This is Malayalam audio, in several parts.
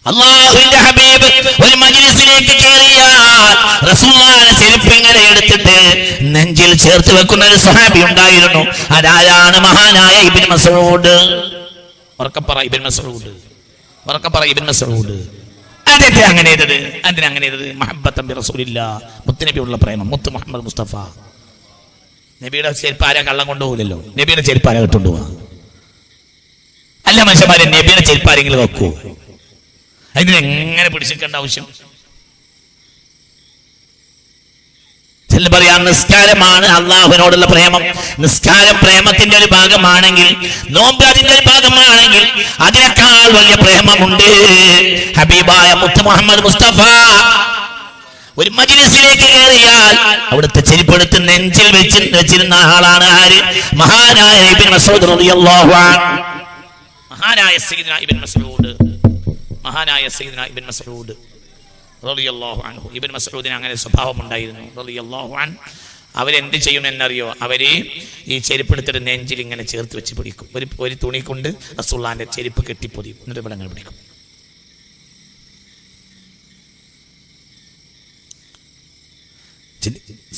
അല്ലാഹുവിന്റെ ഹബീബ് ഒരു മജ്ലിസിലേക്ക് കയറിയാൽ റസൂലുള്ളാഹിയുടെ ചെരുപ്പ് ഇങ്ങനെ എടുത്തിട്ട് നെഞ്ചിൽ ചേർത്ത് വെക്കുന്ന ഒരു സ്വഹാബി ഉണ്ടായിരുന്നു. അതാരാണ്? മഹാനായ ഇബ്നു മസ്ഊദ്. ഉറക്കപ്പറ ഇബ്നു മസ്ഊദ്, ഉറക്കപ്പറ ഇബ്നു മസ്ഊദ്. അതെന്താ അങ്ങനെ ചെയ്തത്? എന്തിനാ അങ്ങനെ ചെയ്തത്? മുഹബ്ബത്തൻ ബി റസൂലില്ലാഹ്, മുത്തുനബിയോടുള്ള പ്രേമം. മുത്ത് മുഹമ്മദ് മുസ്തഫ. നബിയുടെ ചെരുപ്പ് ആരാ കള്ളം കൊണ്ടുപോകില്ലല്ലോ. നബിയുടെ ചെരുപ്പ് ആരാ കിട്ടുകൊണ്ടുപോവാ? അല്ല മനുഷ്യന്മാരെ, നബിയുടെ ചെരുപ്പ് ആരെങ്കിലും വെക്കൂ? അതിനെങ്ങനെ പിടിച്ചിരിക്കേണ്ട ആവശ്യം? പറയാം, നിസ്കാരമാണ് അള്ളാഹുവിനോടുള്ള പ്രേമം. നിസ്കാരം പ്രേമത്തിന്റെ ഒരു ഭാഗമാണെങ്കിൽ, നോമ്പ് അതിന്റെ ഒരു ഭാഗമാണെങ്കിൽ, അതിനേക്കാൾ വലിയ പ്രേമമുണ്ട്. ഹബീബായ മുത്ത് മുഹമ്മദ് മുസ്തഫ ഒരു മജ്ലിസിലേക്ക് കയറിയാൽ അവിടുത്തെ ചെരുപ്പെടുത്ത് നെഞ്ചിൽ വെച്ചിരുന്ന ആളാണ് ആര്? മഹാനായ ഇബ്നു മസ്ഊദ് റളിയല്ലാഹു അൻഹു. മഹാനായ സയ്യിദുനാ ഇബ്നു മസ്ഊദ്, മഹാനായ സയ്യിദുനാ ഇബ്നു മസ്ഊദ് റളിയല്ലാഹു അൻഹു. ഇബ്നു മസ്ഊദിന് അങ്ങനെ സ്വഭാവം ഉണ്ടായിരുന്നു റളിയല്ലാഹു അൻഹു. അവരെന്ത് ചെയ്യുമെന്നറിയോ? അവര് ഈ ചെരുപ്പെടുത്തിട്ട് നെഞ്ചിൽ ഇങ്ങനെ ചേർത്ത് വെച്ച് പിടിക്കും. ഒരു തുണി കൊണ്ട് റസൂലുള്ളാഹിന്റെ ചെരുപ്പ് കെട്ടിപ്പൊതിയും. എന്നിട്ട് ഇവിടെ അങ്ങനെ പിടിക്കും.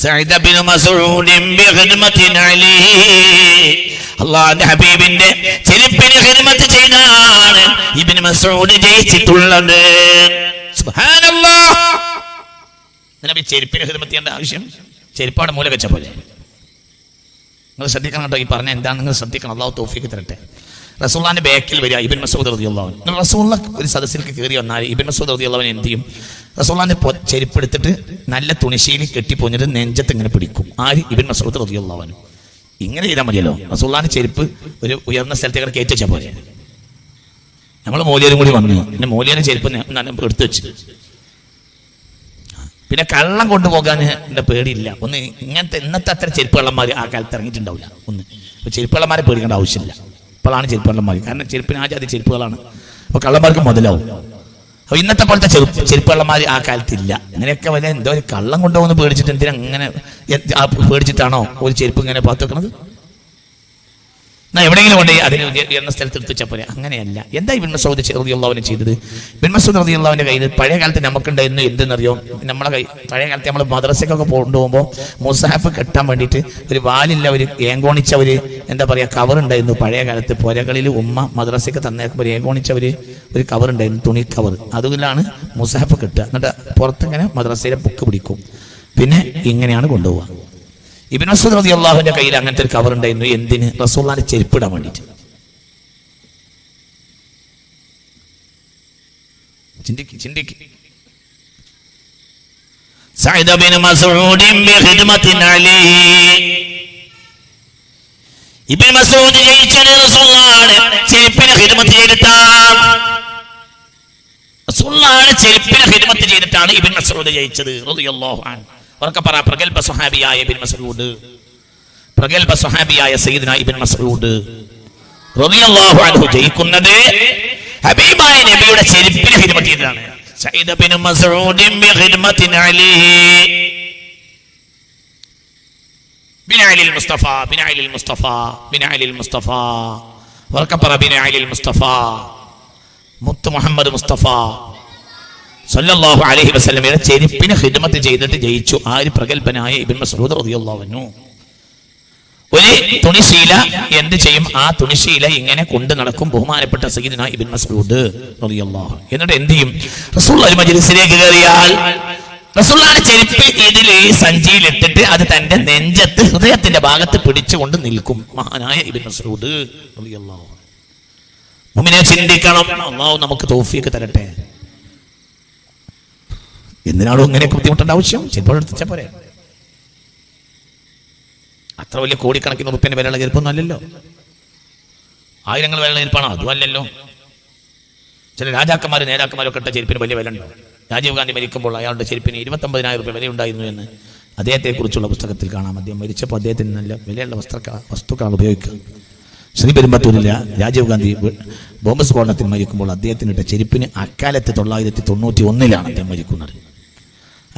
സഈദ് ബിൻ മസ്ഊദ് ബിഖിദ്മത്തിൻ അലൈഹി, അല്ലാഹുവിന്റെ ഹബീബിന്റെ ചെരുപ്പിന് ഖിദ്മത്ത് ചെയ്താണ് ഇബ്നു മസ്ഊദ് ജയിച്ചിട്ടുള്ളത്. സുബ്ഹാനല്ലാഹ്. നബി ചെരുപ്പിന് ഖിദ്മത്ത് ചെയ്യേണ്ട ആവശ്യം? ചെരുപ്പാട് മൂല വെച്ച പോലെ. നിങ്ങൾ ശ്രദ്ധിക്കണം കേട്ടോ, ഈ പറഞ്ഞ എന്താണ് നിങ്ങൾ ശ്രദ്ധിക്കണം. അല്ലാഹു തൗഫീഖ് തരട്ടെ. റസൂലുള്ളാഹിന്റെ ബാക്കിൽ വരിക ഇബ്നു മസ്ഊദ് റളിയല്ലാഹു അൻഹു. റസൂലുള്ളാഹ് ഒരു സദസ്സിലേക്ക് കയറി വന്നാൽ ഇബ്നു മസ്ഊദ് റളിയല്ലാഹു അൻഹു എന്ത് ചെയ്യും? റസൂലുള്ളാഹിന്റെ ചെരുപ്പ് എടുത്തിട്ട് നല്ല തുണിശീലി കെട്ടിപ്പൊഞ്ഞിട്ട് നെഞ്ചത്ത് ഇങ്ങനെ പിടിക്കും. ആര്? ഇബ്നു മസ്ഊദ് റളിയല്ലാഹു അൻഹു. ഇങ്ങനെ ചെയ്താൽ മതിയല്ലോ. റസൂലുള്ളാഹിന്റെ ചെരുപ്പ് ഒരു ഉയർന്ന സ്ഥലത്തേക്ക് കയറ്റി വെച്ചാൽ പോലെ. നമ്മൾ മോലിയരും കൂടി വന്നു, പിന്നെ മോലിയന്റെ ചെരുപ്പ് എടുത്തു വെച്ച്. പിന്നെ കള്ളം കൊണ്ടുപോകാൻ എൻ്റെ പേടിയില്ല. ഒന്ന് ഇങ്ങനത്തെ ഇന്നത്തെ അത്ര ചെരുപ്പ് കള്ളന്മാർ ആ കാലത്ത് ഇറങ്ങിയിട്ടുണ്ടാവില്ല. ഒന്ന് ഇപ്പൊ ചെരുപ്പ് കള്ളന്മാരെ പേടിക്കേണ്ട ആവശ്യമില്ല. ഇപ്പോഴാണ് ചെരുപ്പ് കള്ളന്മാർ. കാരണം ചെരുപ്പിന് ആ ജാതി ചെരുപ്പുകളാണ്. അപ്പൊ കള്ളന്മാർക്ക് മുതലാവും. അപ്പൊ ഇന്നത്തെ പോലത്തെ ചെരുപ്പ് കള്ളന്മാർ ആ കാലത്തില്ല. അങ്ങനെയൊക്കെ വല്ല എന്തോ ഒരു കള്ളം കൊണ്ടുപോകുന്ന പേടിച്ചിട്ട് എന്തിനാ അങ്ങനെ പേടിച്ചിട്ടാണോ ഒരു ചെരുപ്പ് ഇങ്ങനെ പാത്ത് വെക്കണത്? എവിടെയെങ്കിലും കൊണ്ട് അതിന് ഉയർന്ന സ്ഥലത്ത് എടുത്തുവെച്ചാൽ പോലെ. അങ്ങനെയല്ല. എന്താ ഇബ്നു മസ്ഊദ് റളിയല്ലാഹു അൻഹു ചെയ്തത്? ഇബ്നു മസ്ഊദ് റളിയല്ലാഹു അൻഹുവിന്റെ കയ്യിൽ പഴയ കാലത്ത് നമുക്കുണ്ടായിരുന്നു എന്തെന്നറിയോ? നമ്മളെ പഴയ കാലത്ത് നമ്മൾ മദ്രസയ്ക്കൊക്കെ കൊണ്ടുപോകുമ്പോൾ മുസ്ഹഫ് കെട്ടാൻ വേണ്ടിയിട്ട് ഒരു വാലില്ല, ഒരു ഏങ്കോണിച്ച ഒരു എന്താ പറയുക കവർ ഉണ്ടായിരുന്നു പഴയ കാലത്ത്. പുരകളിൽ ഉമ്മ മദ്രസയ്ക്ക് തന്നേക്കുമ്പോൾ ഏങ്കോണിച്ച ഒരു കവർ ഉണ്ടായിരുന്നു, തുണി കവർ. അതിലാണ് മുസ്ഹഫ് കെട്ടുക. എന്നിട്ട് പുറത്തിങ്ങനെ മദ്രസയിലെ ബുക്ക് പിടിക്കും. പിന്നെ ഇങ്ങനെയാണ് കൊണ്ടുപോവുക. ഇബ്നു മസ്ഊദ് റളിയല്ലാഹു അൻഹുവിന്റെ കയ്യിൽ അങ്ങനത്തെ ഒരു കവർ ഉണ്ടായിരുന്നു. എന്തിന്? റസൂലുള്ളാഹിന്റെ ചെരുപ്പിടാൻ വേണ്ടിയിട്ട്. ചിന്തിക്ക്. സഈദ് ബിൻ മസ്ഊദ് ബിഖിദ്മത്തിൻ അലൈഹി. ഇബ്നു മസ്ഊദ് ജയിച്ചത് റസൂലുള്ളാഹിന്റെ ചെരുപ്പിന് ഖിദ്മത്ത് ചെയ്തിട്ടാണ്. റസൂലുള്ളാഹിന്റെ ചെരുപ്പിന് ഖിദ്മത്ത് ചെയ്തിട്ടാണ് ഇബ്നു മസ്ഊദ് ജയിച്ചത് റളിയല്ലാഹു അൻഹു. പറ പ്രഗൽഭ സ്വഹാബിയായ ഇബ്നു മസ്ഊദ്, പ്രഗൽഭ സ്വഹാബിയായ സയ്യിദുനാ ഇബ്നു മസ്ഊദ് റളിയല്ലാഹു അൻഹു ജയിക്കുന്നത് ഹബീബായ നബിയുടെ ചെരുപ്പിന് ഖിദ്മത്ത് ചെയ്തതാണ്. സഈദ് ബിൻ മസ്ഊദ് ബിഖിദ്മത്തിൻ അലൈഹി ബിനഅലിൽ മുസ്തഫ, ബിനഅലിൽ മുസ്തഫ, ബിനഅലിൽ മുസ്തഫ. പറ ബിനഅലിൽ മുസ്തഫ, മുത്ത് മുഹമ്മദ് മുസ്തഫ സല്ലല്ലാഹു അലൈഹി വസല്ലമയുടെ ചെരുപ്പിന് ഖിദ്മത്ത് ചെയ്തിട്ട് ജയിച്ചു. ആര്? പ്രഗൽഭനായ ഇബ്നു മസ്ഊദ് റളിയല്ലാഹു അൻഹു. ഒരു തുണിശീല എന്ത് ചെയ്യും? ആ തുണിശീല ഇങ്ങനെ കൊണ്ട് നടക്കും ബഹുമാനപ്പെട്ട സയ്യിദുനാ ഇബ്നു മസ്ഊദ് റളിയല്ലാഹു. എന്നിട്ട് എന്ത് ചെയ്യും? റസൂലുള്ളാഹി മജ്ലിസിലേക്ക് കയറിയാൽ റസൂലുള്ളാഹിയുടെ ചെരുപ്പ് ഇതിൽ സഞ്ചിയിൽ ഇട്ടിട്ട് അത് തന്റെ നെഞ്ചത്ത് ഹൃദയത്തിന്റെ ഭാഗത്ത് പിടിച്ചുകൊണ്ട് നിൽക്കും മഹാനായ ഇബ്നു മസ്ഊദ് റളിയല്ലാഹു. മുഅ്മിനെ ചിന്തിക്കണം. അല്ലാഹു നമുക്ക് തൗഫീഖ് തരട്ടെ. എന്തിനാണോ ഇങ്ങനെയൊക്കെ ബുദ്ധിമുട്ടേണ്ട ആവശ്യം? ചെരുപ്പ് എടുത്തിച്ചാൽ പോരെ. അത്ര വലിയ കോടിക്കണക്കിന് റുപ്യന്റെ വിലയുള്ള ചെരുപ്പൊന്നും അല്ലല്ലോ. ആയിരങ്ങൾ വിലയുള്ള ചെരുപ്പാണോ? അതും അല്ലല്ലോ. ചില രാജാക്കന്മാരും നേതാക്കന്മാരും ഒക്കെ ഇട്ട ചെരുപ്പിന് വലിയ വില ഉണ്ടോ? രാജീവ് ഗാന്ധി മരിക്കുമ്പോൾ അയാളുടെ ചെരുപ്പിന് 29,000 രൂപ വിലയുണ്ടായിരുന്നു എന്ന് അദ്ദേഹത്തെക്കുറിച്ചുള്ള പുസ്തകത്തിൽ കാണാം. അദ്ദേഹം മരിച്ചപ്പോൾ അദ്ദേഹത്തിന് നല്ല വിലയുള്ള വസ്തുക്കളാണ് ഉപയോഗിക്കുക. ശ്രീപെരുമ്പത്തൂരിൽ രാജീവ് ഗാന്ധി ബോംബ് സ്ഫോടനത്തിൽ മരിക്കുമ്പോൾ അദ്ദേഹത്തിനിട്ട ചെരുപ്പിന് അക്കാലത്ത് 1991 അദ്ദേഹം മരിക്കുന്നത്.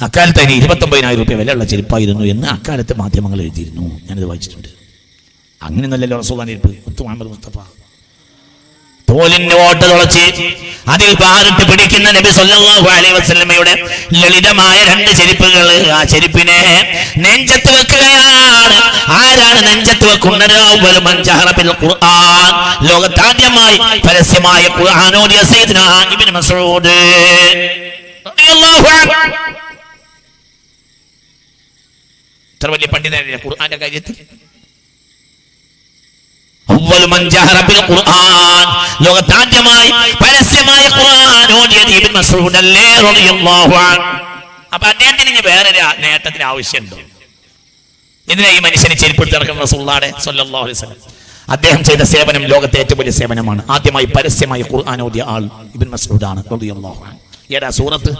അക്കാലത്ത് അതിന് 29,000 രൂപ വിലയുള്ള ചെരുപ്പായിരുന്നു എന്ന് അക്കാലത്ത് മാധ്യമങ്ങൾ എഴുതിയിരുന്നു. ഞാനിത് വായിച്ചിട്ടുണ്ട്. അങ്ങനെ നല്ലല്ലോ റസൂലുള്ളാഹിന്റെ ചെരുപ്പ്. മുത്ത് മുഹമ്മദ് മുസ്തഫ തോലിന് ഓട്ട് തുളച്ച് അതിൽ പാറിട്ട് പിടിക്കുന്ന നബി സല്ലല്ലാഹു അലൈഹി വസല്ലമയുടെ ലളിതമായ 2 ചെരുപ്പുകൾ. ആ ചെരുപ്പിനെ നെഞ്ചത്ത് വെക്കുകയാണ്. ആരാണ് നെഞ്ചത്ത് വെക്കുന്നത്? അവ്വലു മൻ ജഹറ ബിൽ ഖുർആൻ, ലോകത്താദ്യമായി പരസ്യമായ ഖുർആൻ ഓതിയ സയ്യിദ്നാ ഇബ്നു മസ്ഊദ് റളിയല്ലാഹു അൻഹു. ഇത്ര വലിയ പണ്ഡിതനല്ലേ ഖുർആന്റെ കാര്യത്തിൽ. അവ്വലു മൻ ജഹറ ബിൽ ഖുർആൻ, ലോകത്താദ്യമായി പരസ്യമായ ഖുർആൻ ഓതിയത് ഇബ്നു മസ്ഊദ് അല്ലേ റളിയല്ലാഹു അൻഹു. അപ്പൊ അദ്ദേഹത്തിന് ഇനി വേറൊരു നേട്ടത്തിന് ആവശ്യമുണ്ടോ? എന്തിനാ ഈ മനുഷ്യനെ ചെരുപ്പെടുത്ത് നടക്കുന്ന റസൂലുള്ളാഹി സ്വല്ലല്ലാഹു അലൈഹി വസല്ലം? അദ്ദേഹം ചെയ്ത സേവനം ലോകത്തെ ഏറ്റവും വലിയ സേവനമാണ്. ആദ്യമായി പരസ്യമായി ഖുർആൻ ഓതിയ ആൾ ഇബ്നു മസ്ഊദ് ആണ് റളിയല്ലാഹു അൻഹു. ഏതാ സൂറത്ത്?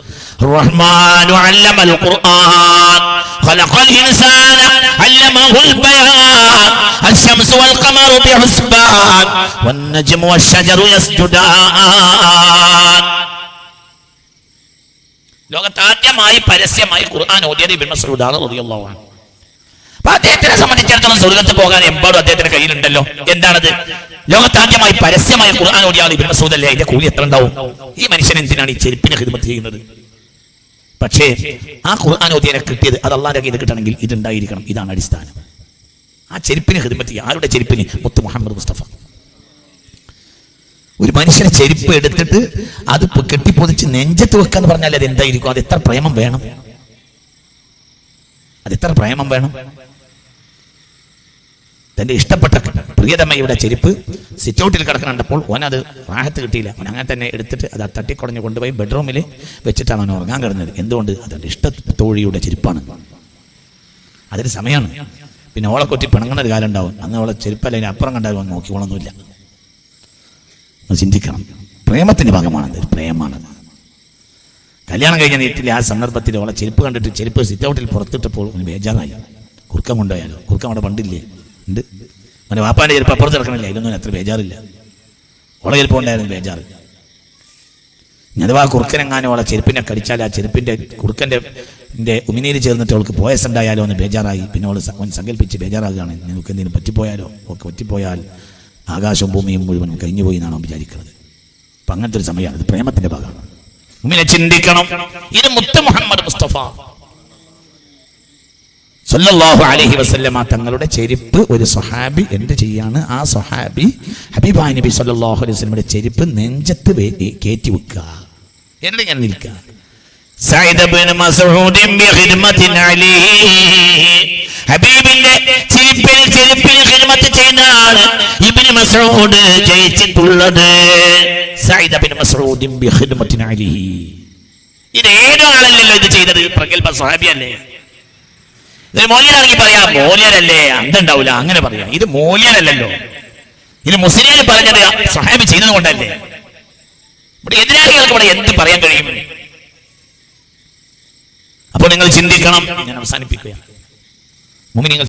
റഹ്മാനു അല്ലമൽ ഖുർആൻ ഖലഖൽ ഇൻസാന അല്ലമഹുൽ ബയാൻ അശ്ശംസു വൽ ഖമറു ബിഹുസ്ബാൻ വന്നജ്മു വശജറു യസ്ജുദാൻ. ലോകത്താദ്യമായി പരസ്യമായി ഖുർആൻ ഓതിയത് ഇബ്നു മസ്ഊദ് ആണ് റളിയല്ലാഹു അൻഹു. അപ്പൊ അദ്ദേഹത്തിനെ സംബന്ധിച്ചിടത്തോളം സ്വർഗ്ഗത്തിൽ പോകാൻ എമ്പാടും അദ്ദേഹത്തിന്റെ കയ്യിലുണ്ടല്ലോ. എന്താണത്? ലോകത്താദ്യമായി പരസ്യമായ ഖുർആൻ ഓതിയ ആൾ ഇബ്നു മസ്ഊദ് അല്ലേ? അതിന്റെ കൂലി എത്ര ഉണ്ടാവും? ഈ മനുഷ്യൻ എന്തിനാണ് ഈ ചെരുപ്പിനെ ഖിദ്മത്ത് ചെയ്യുന്നത്? പക്ഷേ ആ ഖുർആൻ ഓതിയനെ കിട്ടിയത് അത് അള്ളാഹുവിന്റെ കയ്യിൽ കിട്ടണമെങ്കിൽ ഇതുണ്ടായിരിക്കണം. ഇതാണ് അടിസ്ഥാനം. ആ ചെരുപ്പിനെ ഖിദ്മത്ത് ചെയ്യുക. ആരുടെ ചെരുപ്പിന്? മുത്ത് മുഹമ്മദ് മുസ്തഫ. ഒരു മനുഷ്യനെ ചെരുപ്പ് എടുത്തിട്ട് അത് കെട്ടിപ്പൊതിച്ച് നെഞ്ചത്ത് വെക്കാന്ന് പറഞ്ഞാൽ അത് എന്തായിരിക്കും? അത് എത്ര പ്രേമം വേണം? അതെത്ര പ്രേമം വേണം? തന്റെ ഇഷ്ടപ്പെട്ട പ്രിയതമയുടെ ചെരുപ്പ് സിറ്റൗട്ടിൽ കിടക്കണപ്പോൾ ഓനത് റാഹത്ത് കിട്ടിയില്ല. അവൻ അങ്ങനെ തന്നെ എടുത്തിട്ട് അത് തട്ടിക്കുടഞ്ഞ് കൊണ്ടുപോയി ബെഡ്റൂമിൽ വെച്ചിട്ടാണ് അവൻ ഉറങ്ങാൻ കിടന്നത്. എന്തുകൊണ്ട്? അതെന്റെ ഇഷ്ടത്തോഴിയുടെ ചെരുപ്പാണ്. അതിന് സമയമാണ്. പിന്നെ ഓളെ കൊറ്റി പിണങ്ങുന്ന ഒരു കാലം ഉണ്ടാവും. അന്ന് ഓളെ ചെരുപ്പല്ല, അതിന് അപ്പുറം കണ്ടാലും അവൻ നോക്കിക്കോളൊന്നുമില്ല. ചിന്തിക്കണം. പ്രേമത്തിന്റെ ഭാഗമാണത്. പ്രേമമാണത്. കല്യാണം കഴിഞ്ഞ നീട്ടിൽ ആ സന്ദർഭത്തിൽ ഓളെ ചെരുപ്പ് കണ്ടിട്ട് ചെരുപ്പ് സിറ്റൗട്ടിൽ പുറത്തിട്ടപ്പോൾ അവന് ബേജാറായി. കുറുക്കം കൊണ്ടുപോയാലോ? കുറുക്കം അവിടെ പണ്ടില്ലേ? ഉണ്ട്. അവൻ്റെ വാപ്പാൻ്റെ ചെരുപ്പ് അപ്പുറത്ത് കിടക്കണില്ല. ഇതൊന്നും അത്ര ബേജാറില്ല. ഓളെ ചെരുപ്പ് ഉണ്ടായിരുന്നു ബേജാറ്. അഥവാ കുറുക്കനെങ്ങാനും ഓളെ ചെരുപ്പിനെ കടിച്ചാൽ ആ ചെരുപ്പിന്റെ കുറുക്കന്റെ ഉമിനീര് ചേർന്നിട്ട് അവൾക്ക് പോയസ് ഉണ്ടായാലോ എന്ന് ബേജാറായി. പിന്നെ അവൾ സങ്കല്പിച്ച് ബേജാറാകുകയാണ്. നിങ്ങൾക്ക് എന്തെങ്കിലും പറ്റിപ്പോയാലോ? ഒക്കെ പറ്റിപ്പോയാൽ ആകാശവും ഭൂമിയും മുഴുവനും കഴിഞ്ഞുപോയി എന്നാണ് വിചാരിക്കുന്നത്. അപ്പൊ അങ്ങനത്തെ ഒരു സമയമാണ്. ഇത് പ്രേമത്തിന്റെ ഭാഗമാണ്. മുമ്പിനെ ചിന്തിക്കണം. ഇത് മുത്ത് മുഹമ്മദ് മുസ്തഫ സല്ലല്ലാഹു അലൈഹി വസല്ലമ തങ്ങളുടെ ചെരുപ്പ് ഒരു സ്വഹാബി എന്ത് ചെയ്യാണ്? ആ സ്വഹാബി ഹബീബായ നബി സല്ലല്ലാഹു അലൈഹി വസല്ലമയുടെ ചെരുപ്പ് നെഞ്ചത്ത് കയറ്റി വെക്കുക. എന്നിട്ട് ഞാൻ നിൽക്കുക. സഈദ് ഇബ്നു മസ്ഊദ് ബിഖിദ്മത്തിൻ അലൈഹി, ഹബീബിന്റെ ചെരുപ്പിൽ ഖിദ്മത്ത് ചെയ്താണ് ഇബ്നു മസ്ഊദ് ജയിച്ചിട്ടുള്ളത്. സഈദ് ഇബ്നു മസ്ഊദ് ബിഖിദ്മത്തിൻ അലൈഹി. ഇത് ഏതോ ആളല്ലല്ലോ ഇത് ചെയ്തത്. പ്രഗൽഭ സ്വഹാബിയല്ലേ? ഇത് മോല്യനാണെങ്കിൽ പറയാം മോല്യരല്ലേ, അന്തുണ്ടാവില്ല, അങ്ങനെ പറയാം. ഇത് മോല്യനല്ലല്ലോ. ഇത് മുസ്ലിം പറഞ്ഞത് സ്വഹാബി ചെയ്തത് കൊണ്ടല്ലേ. ഇവിടെ എതിരാളികൾക്ക് ഇവിടെ എന്ത് പറയാൻ കഴിയും? അപ്പോൾ നിങ്ങൾ ചിന്തിക്കണം. ഞാൻ അവസാനിപ്പിക്കുകയാണ്. മുഅ്മിനീങ്ങൾ